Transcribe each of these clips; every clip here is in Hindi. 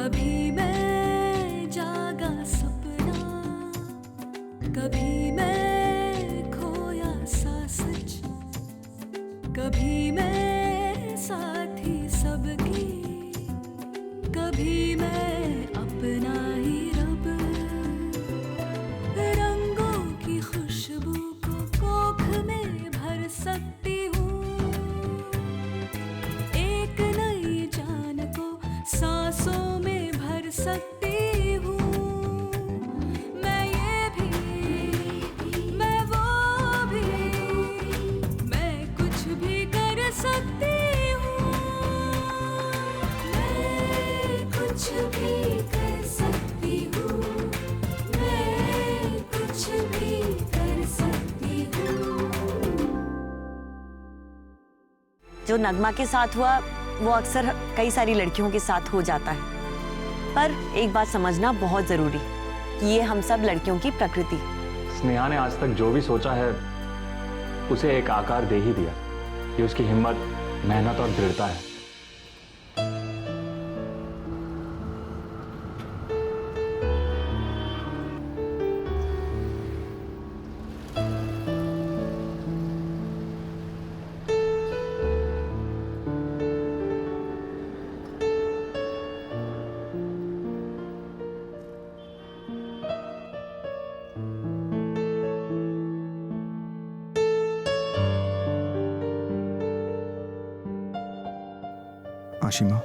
कभी मैं जागा सपना, कभी मैं खोया सा सच, कभी मैं साथी सबकी, कभी मैं अपना ही रब। रंगों की खुशबू को कोख में भर सकती हूँ, एक नई जान को सांसों में भर सकती हूँ। मैं ये भी, मैं वो भी, मैं कुछ भी कर सकती हूँ। मैं कुछ भी कर सकती हूँ, मैं कुछ भी कर सकती हूँ। जो नगमा के साथ हुआ वो अक्सर कई सारी लड़कियों के साथ हो जाता है, पर एक बात समझना बहुत जरूरी कि ये हम सब लड़कियों की प्रकृति। स्नेहा ने आज तक जो भी सोचा है उसे एक आकार दे ही दिया। ये उसकी हिम्मत, मेहनत और दृढ़ता है। आशिमा,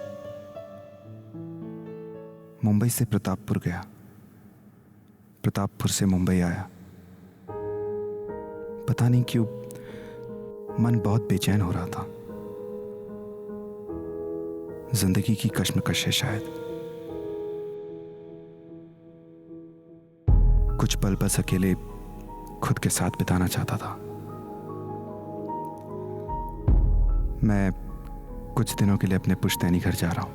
मुंबई से प्रतापपुर गया, प्रतापपुर से मुंबई आया। पता नहीं क्यों मन बहुत बेचैन हो रहा था। जिंदगी की कश्मकश है शायद। कुछ पल बस अकेले खुद के साथ बिताना चाहता था। मैं कुछ दिनों के लिए अपने पुश्तैनी घर जा रहा हूं।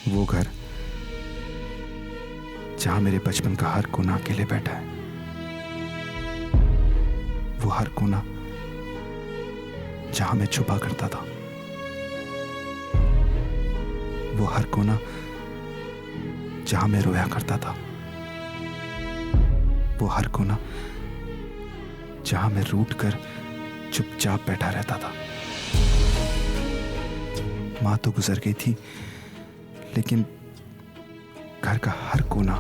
वो घर जहां मेरे बचपन का हर कोना अकेले बैठा है। वो हर कोना जहां मैं छुपा करता था। वो हर कोना जहां मैं रोया करता था। वो हर कोना जहां मैं रूठ कर चुपचाप बैठा रहता था। मां तो गुजर गई थी, लेकिन घर का हर कोना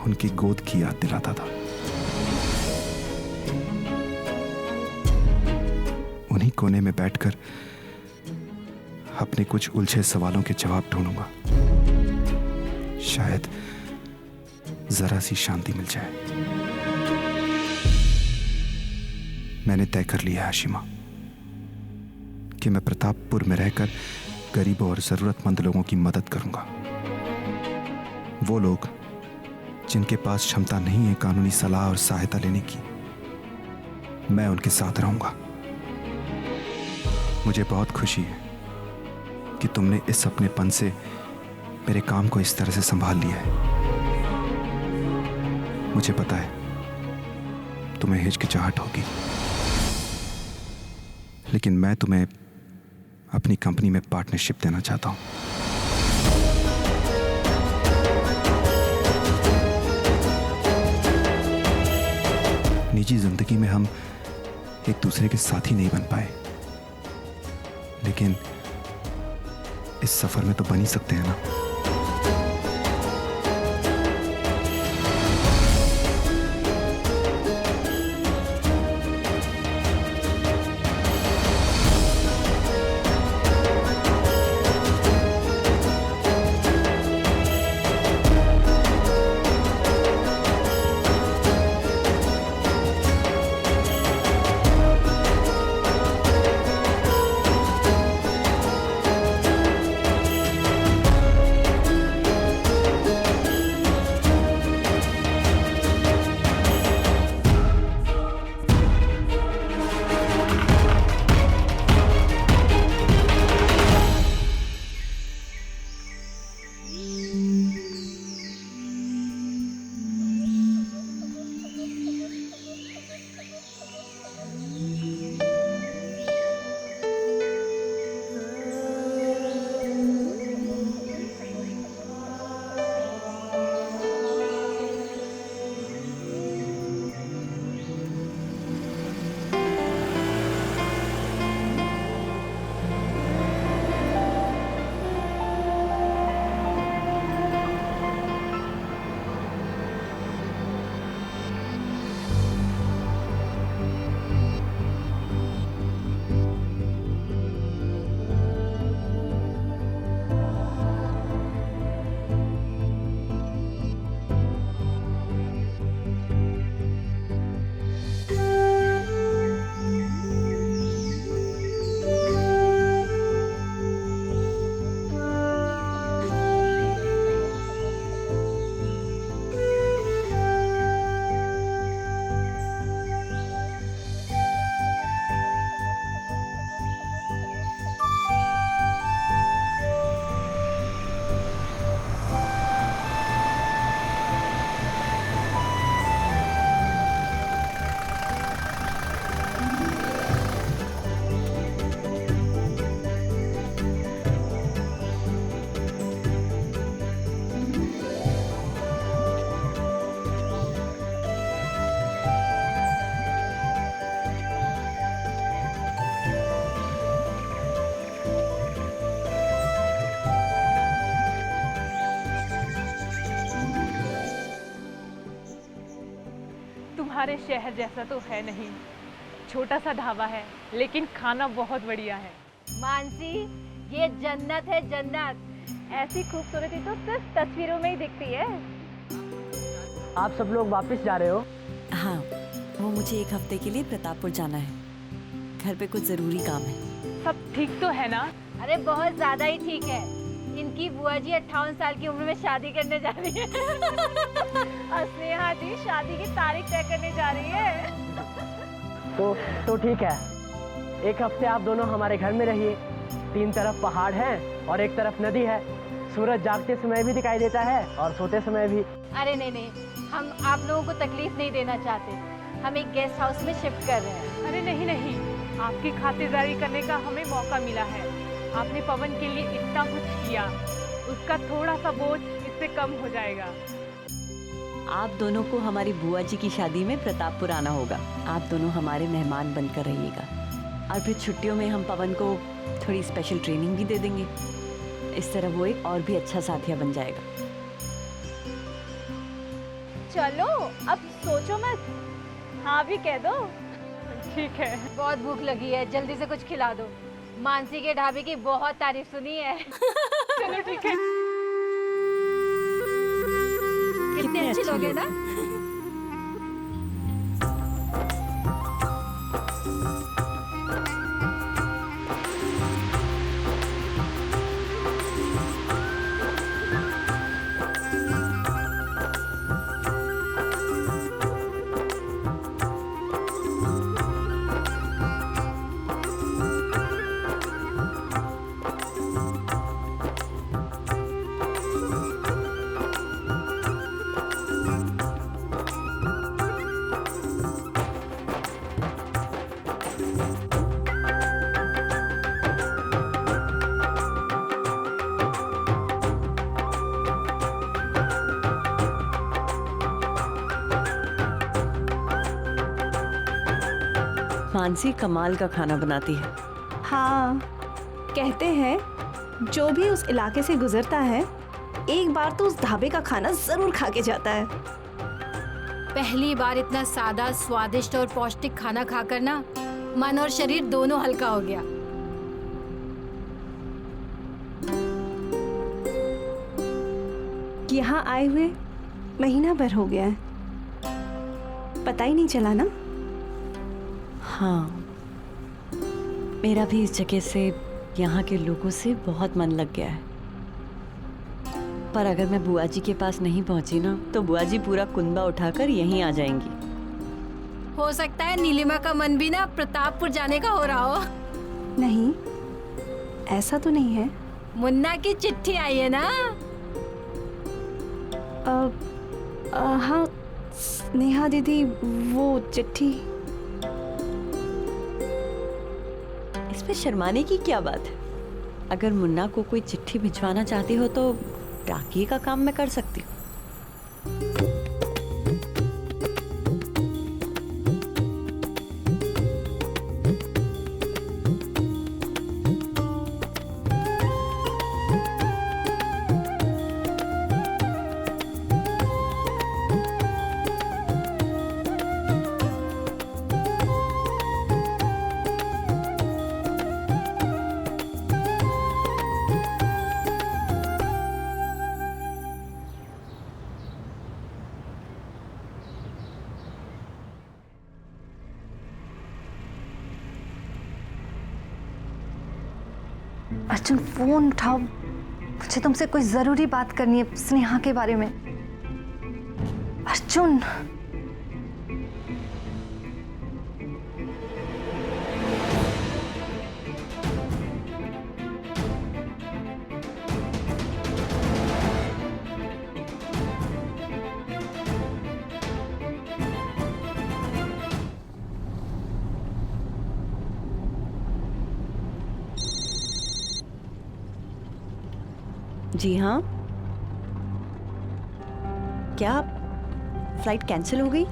उनकी गोद की याद दिलाता था। उन्हीं कोने में बैठकर अपने कुछ उलझे सवालों के जवाब ढूंढूंगा। शायद जरा सी शांति मिल जाए। मैंने तय कर लिया आशिमा कि मैं प्रतापपुर में रहकर गरीबों और जरूरतमंद लोगों की मदद करूंगा। वो लोग जिनके पास क्षमता नहीं है कानूनी सलाह और सहायता लेने की, मैं उनके साथ रहूंगा। मुझे बहुत खुशी है कि तुमने इस अपनेपन से मेरे काम को इस तरह से संभाल लिया है। मुझे पता है तुम्हें हिचकिचाहट होगी, लेकिन मैं तुम्हें अपनी कंपनी में पार्टनरशिप देना चाहता हूं। निजी जिंदगी में हम एक दूसरे के साथी नहीं बन पाए, लेकिन इस सफर में तो बन ही सकते हैं ना। तुम्हारे शहर जैसा तो है नहीं, छोटा सा ढाबा है लेकिन खाना बहुत बढ़िया है। मानसी, ये जन्नत है जन्नत। ऐसी खूबसूरती तो सिर्फ तस्वीरों में ही दिखती है। आप सब लोग वापस जा रहे हो? हाँ, वो मुझे एक हफ्ते के लिए प्रतापपुर जाना है। घर पे कुछ जरूरी काम है। सब ठीक तो है ना? अरे बहुत ज्यादा ही ठीक है। इनकी बुआ जी 58 साल की उम्र में शादी करने जा रही है। और स्नेहा जी शादी की तारीख तय करने जा रही है। तो ठीक है, एक हफ्ते आप दोनों हमारे घर में रहिए। 3 तरफ पहाड़ हैं और एक तरफ नदी है। सूरज जागते समय भी दिखाई देता है और सोते समय भी। अरे नहीं, हम आप लोगों को तकलीफ नहीं देना चाहते। हम एक गेस्ट हाउस में शिफ्ट कर रहे हैं। अरे नहीं, आपकी खातिरदारी करने का हमें मौका मिला है। आपने पवन के लिए इतना कुछ किया, उसका थोड़ा सा बोझ इससे कम हो जाएगा। आप दोनों को हमारी बुआ जी की शादी में प्रतापपुर आना होगा। आप दोनों हमारे मेहमान बनकर रहिएगा और फिर छुट्टियों में हम पवन को थोड़ी स्पेशल ट्रेनिंग भी दे देंगे। इस तरह वो एक और भी अच्छा साथिया बन जाएगा। चलो अब सोचो मत, हाँ भी कह दो। ठीक है। बहुत भूख लगी है, जल्दी से कुछ खिला दो। मानसी के ढाबे की बहुत तारीफ सुनी है। चलो ठीक है। कितने अच्छे लोग हैं ना। मानसी कमाल का खाना बनाती है। हाँ, कहते हैं जो भी उस इलाके से गुजरता है एक बार तो उस ढाबे का खाना जरूर खा के जाता है। पहली बार इतना सादा, स्वादिष्ट और पौष्टिक खाना खाकर ना मन और शरीर दोनों हल्का हो गया। यहाँ आए हुए महीना भर हो गया है, पता ही नहीं चला ना। हाँ, मेरा भी इस जगह से, यहाँ के लोगों से बहुत मन लग गया है। पर अगर मैं बुआ जी के पास नहीं पहुंची ना तो बुआ जी पूरा कुंबा उठाकर यहीं आ जाएंगी। हो सकता है नीलिमा का मन भी ना प्रतापपुर जाने का हो रहा हो। नहीं, ऐसा तो नहीं है। मुन्ना की चिट्ठी आई है ना। हाँ, स्नेहा दीदी वो चिट्ठी। इसमें शर्माने की क्या बात है? अगर मुन्ना को कोई चिट्ठी भिजवाना चाहती हो तो डाकिए का काम मैं कर सकती हूँ। अर्जुन, फोन उठाओ, मुझे तुमसे कोई जरूरी बात करनी है स्नेहा के बारे में। अर्जुन, जी हाँ, क्या फ्लाइट कैंसिल हो गई?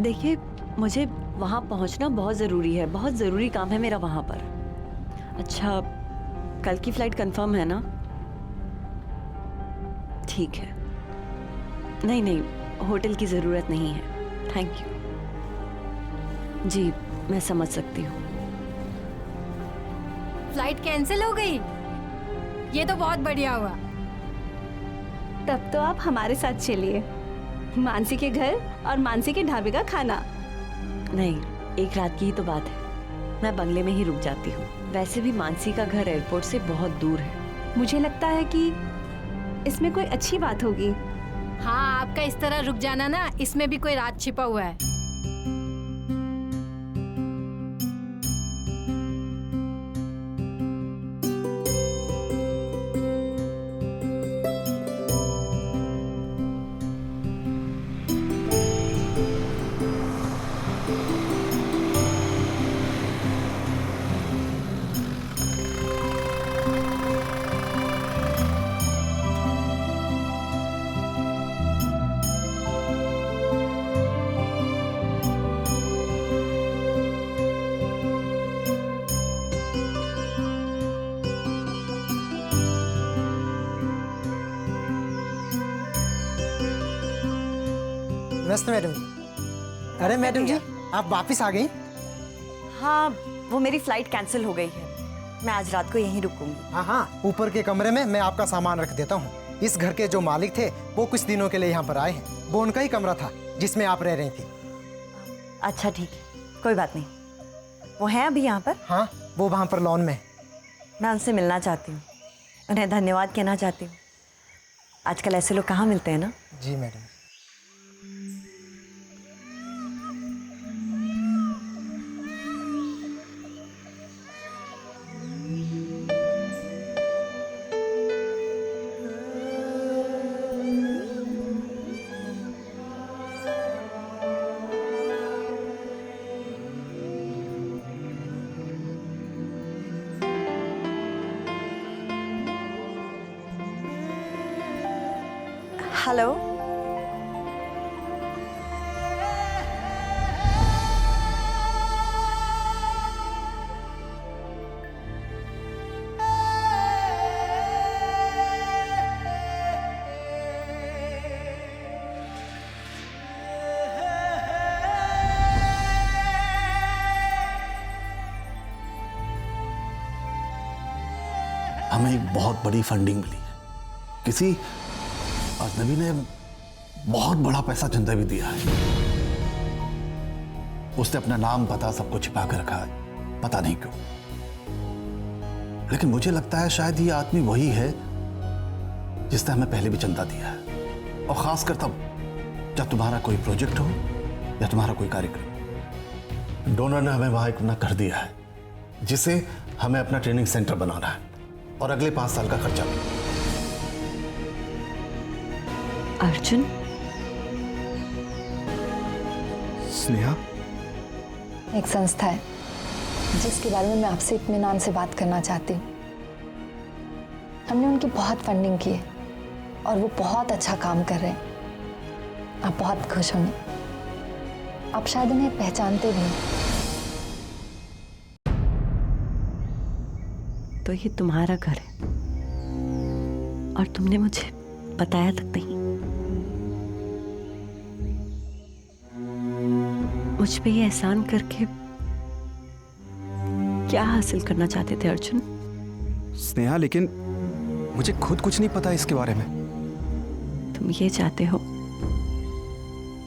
देखिए, मुझे वहाँ पहुँचना बहुत ज़रूरी है, बहुत ज़रूरी काम है मेरा वहाँ पर। अच्छा, कल की फ्लाइट कंफर्म है ना? ठीक है। नहीं, होटल की ज़रूरत नहीं है, थैंक यू। जी मैं समझ सकती हूँ। फ्लाइट कैंसिल हो गई? ये तो बहुत बढ़िया हुआ। तब तो आप हमारे साथ चलिए, मानसी के घर और मानसी के ढाबे का खाना। नहीं, एक रात की ही तो बात है, मैं बंगले में ही रुक जाती हूँ। वैसे भी मानसी का घर एयरपोर्ट से बहुत दूर है। मुझे लगता है कि इसमें कोई अच्छी बात होगी। हाँ, आपका इस तरह रुक जाना ना, इसमें भी कोई राज छिपा हुआ है। नमस्ते मैडम जी। अरे मैडम जी, आप वापस आ गई? हाँ, वो मेरी फ्लाइट कैंसिल हो गई है, मैं आज रात को यहीं रुकूंगी। हाँ हाँ, ऊपर के कमरे में मैं आपका सामान रख देता हूँ। इस घर के जो मालिक थे वो कुछ दिनों के लिए यहाँ पर आए हैं, वो उनका ही कमरा था जिसमें आप रह रही थी। अच्छा ठीक है, कोई बात नहीं। वो हैं अभी यहाँ पर? हाँ, वो वहाँ पर लॉन में है। मैं उनसे मिलना चाहती हूँ, उन्हें धन्यवाद कहना चाहती हूँ। आजकल ऐसे लोग कहाँ मिलते हैं ना। जी मैडम। हेलो, हमें एक बहुत बड़ी फंडिंग मिली है। किसी अजनबी ने बहुत बड़ा पैसा चंदा भी दिया है। उसने अपना नाम पता सब कुछ छिपा कर रखा है, पता नहीं क्यों। लेकिन मुझे लगता है शायद ये आदमी वही है जिसने हमें पहले भी चंदा दिया है, और खासकर तब जब तुम्हारा कोई प्रोजेक्ट हो या तुम्हारा कोई कार्यक्रम। डोनर ने हमें वहां एक अपना कर दिया है जिसे हमें अपना ट्रेनिंग सेंटर बनाना है, और अगले 5 साल का खर्चा भी। अर्जुन, स्नेहा, एक संस्था है जिसके बारे में मैं आपसे इत्मीनान से बात करना चाहती हूँ। हमने उनकी बहुत फंडिंग की है और वो बहुत अच्छा काम कर रहे हैं। आप बहुत खुश होंगे। आप शायद उन्हें पहचानते भी हैं। तो ये तुम्हारा घर है और तुमने मुझे बताया तक नहीं। मुझ पे ये एहसान करके क्या हासिल करना चाहते थे अर्जुन? स्नेहा, लेकिन मुझे खुद कुछ नहीं पता इसके बारे में। तुम ये चाहते हो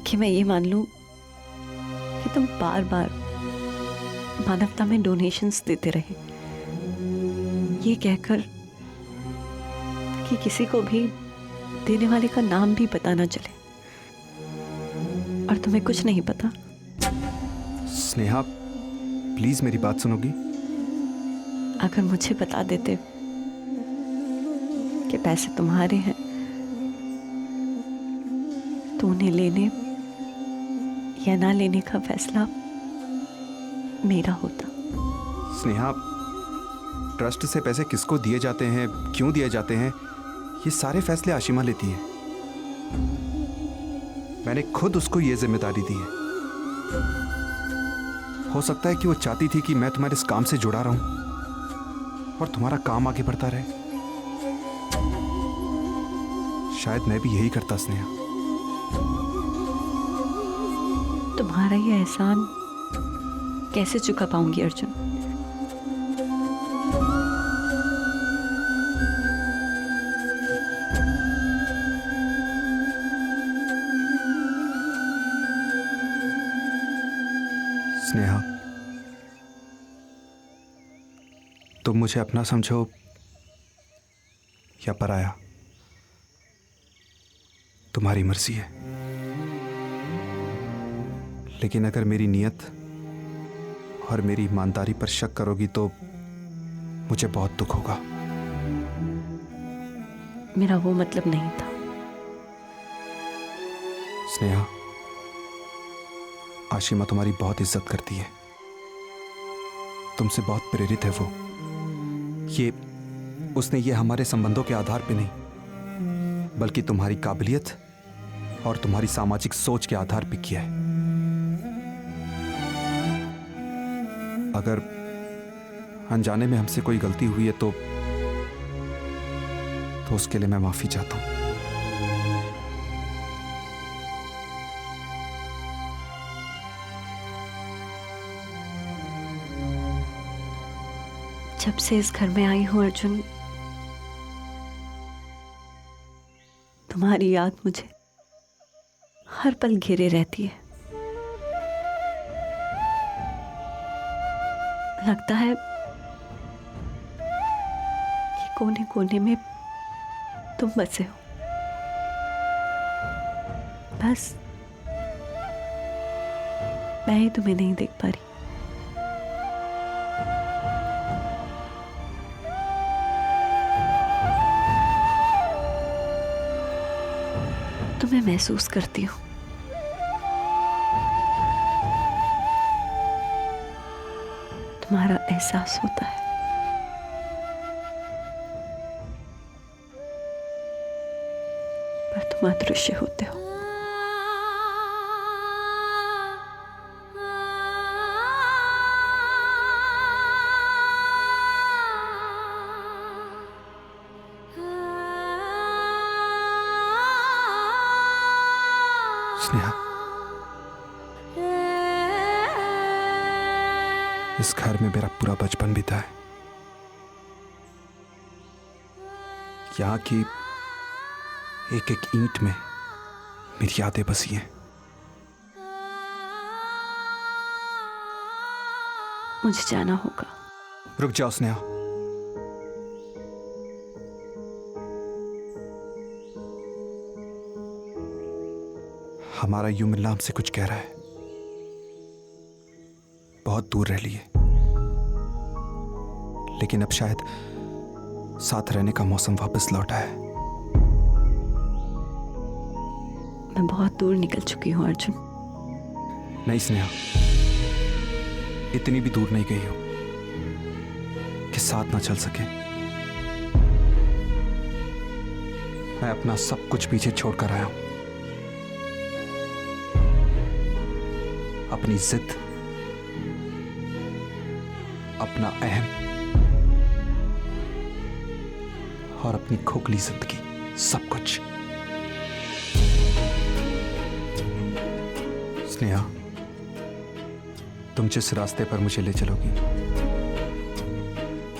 कि मैं ये मान लूं कि तुम बार बार मानवता में डोनेशंस देते रहे, ये कहकर कि किसी को भी देने वाले का नाम भी पता ना चले, और तुम्हें कुछ नहीं पता। स्नेहा, प्लीज मेरी बात सुनोगी? अगर मुझे बता देते कि पैसे तुम्हारे हैं तो उन्हें लेने या ना लेने का फैसला मेरा होता। स्नेहा, ट्रस्ट से पैसे किसको दिए जाते हैं, क्यों दिए जाते हैं, ये सारे फैसले आशिमा लेती है। मैंने खुद उसको ये जिम्मेदारी दी है। हो सकता है कि वो चाहती थी कि मैं तुम्हारे इस काम से जुड़ा रहूं और तुम्हारा काम आगे बढ़ता रहे। शायद मैं भी यही करता स्नेहा। तुम्हारा ये एहसान कैसे चुका पाऊंगी अर्जुन? स्नेहा, तुम मुझे अपना समझो या पराया, तुम्हारी मर्जी है। लेकिन अगर मेरी नीयत और मेरी ईमानदारी पर शक करोगी तो मुझे बहुत दुख होगा। मेरा वो मतलब नहीं था। स्नेहा, आशिमा तुम्हारी बहुत इज्जत करती है, तुमसे बहुत प्रेरित है वो। उसने ये हमारे संबंधों के आधार पे नहीं बल्कि तुम्हारी काबिलियत और तुम्हारी सामाजिक सोच के आधार पे किया है। अगर अनजाने में हमसे कोई गलती हुई है तो उसके लिए मैं माफी चाहता हूं। जब से इस घर में आई हूं अर्जुन, तुम्हारी याद मुझे हर पल घेरे रहती है। लगता है कि कोने कोने में तुम बसे हो। बस मैं ही तुम्हें नहीं देख पा रही। तुम्हें महसूस करती हूँ। तुम्हारा एहसास होता है। पर तुम अदृश्य होते हो। स्नेहा, इस घर में मेरा पूरा बचपन बीता है। यहाँ की एक एक ईंट में मेरी यादें बसी हैं। मुझे जाना होगा। रुक जाओ स्नेहा। हमारा यूं मिलना हमसे कुछ कह रहा है। बहुत दूर रह लिए, लेकिन अब शायद साथ रहने का मौसम वापस लौटा है। मैं बहुत दूर निकल चुकी हूं अर्जुन। नहीं स्नेहा, इतनी भी दूर नहीं गई हो कि साथ ना चल सके। मैं अपना सब कुछ पीछे छोड़कर आया हूं। अपनी जिद, अपना अहम और अपनी खोखली जिंदगी, सब कुछ। स्नेहा, तुम जिस रास्ते पर मुझे ले चलोगी,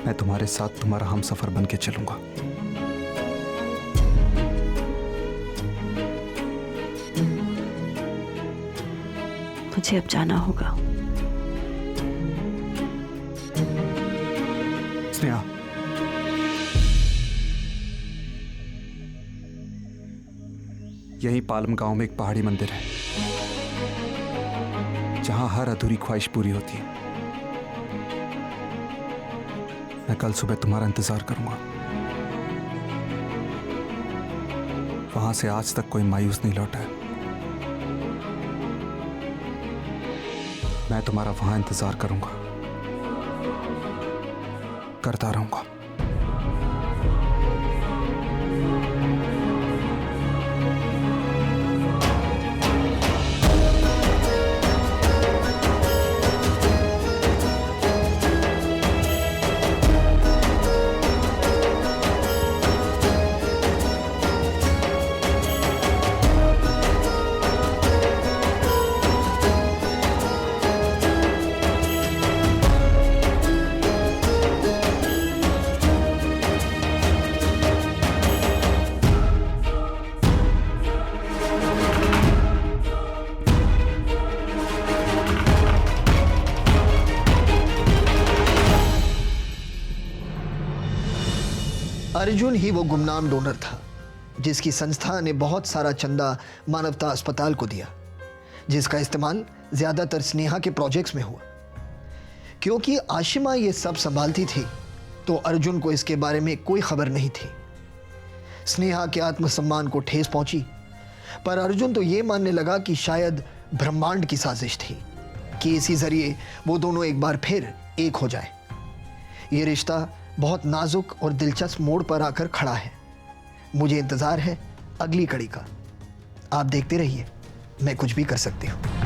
मैं तुम्हारे साथ तुम्हारा हमसफर बन के चलूंगा। मुझे अब जाना होगा। स्नेहा, यहीं पालम गांव में एक पहाड़ी मंदिर है जहां हर अधूरी ख्वाहिश पूरी होती है। मैं कल सुबह तुम्हारा इंतजार करूंगा। वहां से आज तक कोई मायूस नहीं लौटा है। मैं तुम्हारा वहां इंतजार करूंगा, करता रहूंगा। अर्जुन ही वो गुमनाम डोनर था जिसकी संस्था ने बहुत सारा चंदा मानवता अस्पताल को दिया, जिसका इस्तेमाल ज़्यादातर स्नेहा के प्रोजेक्ट्स में हुआ। क्योंकि आशिमा ये सब संभालती थी तो अर्जुन को इसके बारे में कोई खबर नहीं थी। स्नेहा के आत्मसम्मान को ठेस पहुंची, पर अर्जुन तो ये मानने लगा कि शायद ब्रह्मांड की साजिश थी कि इसी जरिए वो दोनों एक बार फिर एक हो जाए। ये रिश्ता बहुत नाजुक और दिलचस्प मोड़ पर आकर खड़ा है। मुझे इंतज़ार है अगली कड़ी का। आप देखते रहिए, मैं कुछ भी कर सकती हूँ।